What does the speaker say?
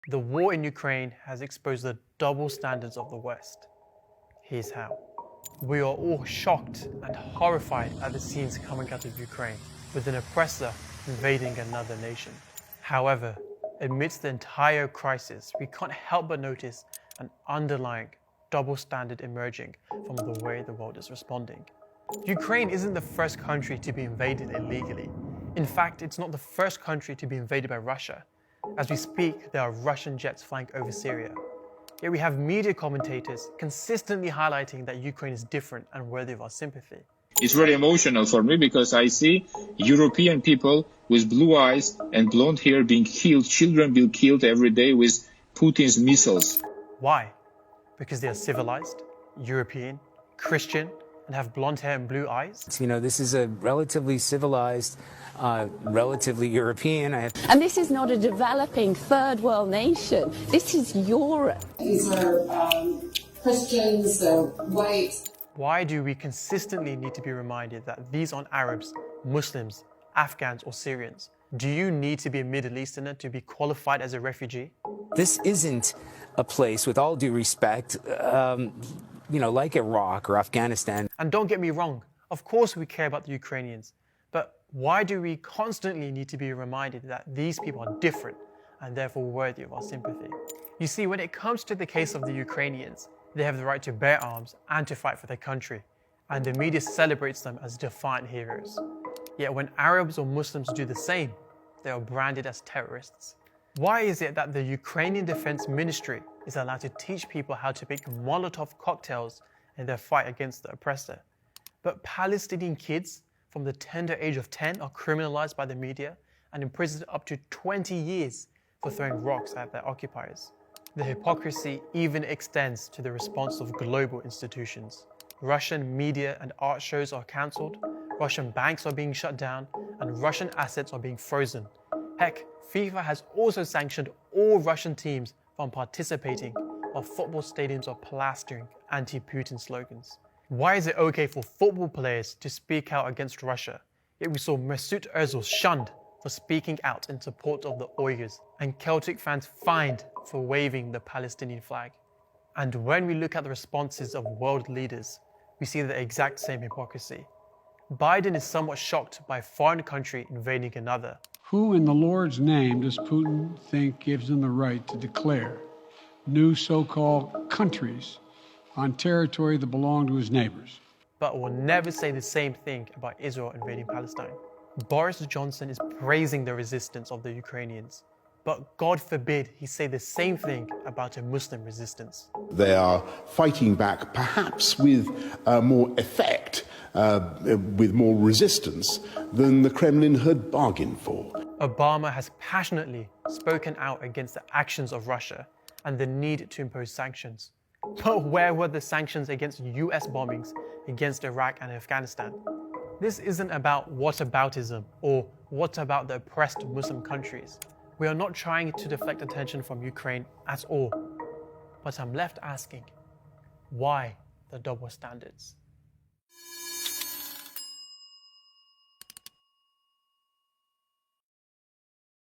The war in Ukraine has exposed the double standards of the West. Here's how. We are all shocked and horrified at the scenes coming out of Ukraine, with an oppressor invading another nation. However, amidst the entire crisis, we can't help but notice an underlying double standard emerging from the way the world is responding. Ukraine isn't the first country to be invaded illegally. In fact, it's not the first country to be invaded by Russia. As we speak, there are Russian jets flying over Syria. Yet we have media commentators consistently highlighting that Ukraine is different and worthy of our sympathy. It's very emotional for me because I see European people with blue eyes and blonde hair being killed, children being killed every day with Putin's missiles. Why? Because they are civilized, European, Christian, and have blonde hair and blue eyes? You know, this is a relatively civilized, relatively European. And this is not a developing third world nation. This is Europe. These are Christians, white. Why do we consistently need to be reminded that these aren't Arabs, Muslims, Afghans, or Syrians? Do you need to be a Middle Easterner to be qualified as a refugee? This isn't a place, with all due respect, like Iraq or Afghanistan. And don't get me wrong, of course we care about the Ukrainians, but why do we constantly need to be reminded that these people are different and therefore worthy of our sympathy? You see, when it comes to the case of the Ukrainians, they have the right to bear arms and to fight for their country, and the media celebrates them as defiant heroes. Yet when Arabs or Muslims do the same, they are branded as terrorists. Why is it that the Ukrainian Defense Ministry is allowed to teach people how to make Molotov cocktails in their fight against the oppressor, but Palestinian kids from the tender age of 10 are criminalized by the media and imprisoned up to 20 years for throwing rocks at their occupiers? The hypocrisy even extends to the response of global institutions. Russian media and art shows are cancelled, Russian banks are being shut down, and Russian assets are being frozen. Heck, FIFA has also sanctioned all Russian teams from participating, while football stadiums are plastering anti-Putin slogans. Why is it okay for football players to speak out against Russia, yet we saw Mesut Ozil shunned for speaking out in support of the Uyghurs, and Celtic fans fined for waving the Palestinian flag? And when we look at the responses of world leaders, we see the exact same hypocrisy. Biden is somewhat shocked by a foreign country invading another. Who in the Lord's name does Putin think gives him the right to declare new so-called countries on territory that belong to his neighbors? But will never say the same thing about Israel invading Palestine. Boris Johnson is praising the resistance of the Ukrainians, but God forbid he say the same thing about a Muslim resistance. They are fighting back, perhaps with more effect, with more resistance than the Kremlin had bargained for. Obama has passionately spoken out against the actions of Russia and the need to impose sanctions. But where were the sanctions against US bombings against Iraq and Afghanistan? This isn't about whataboutism or what about the oppressed Muslim countries. We are not trying to deflect attention from Ukraine at all. But I'm left asking, why the double standards?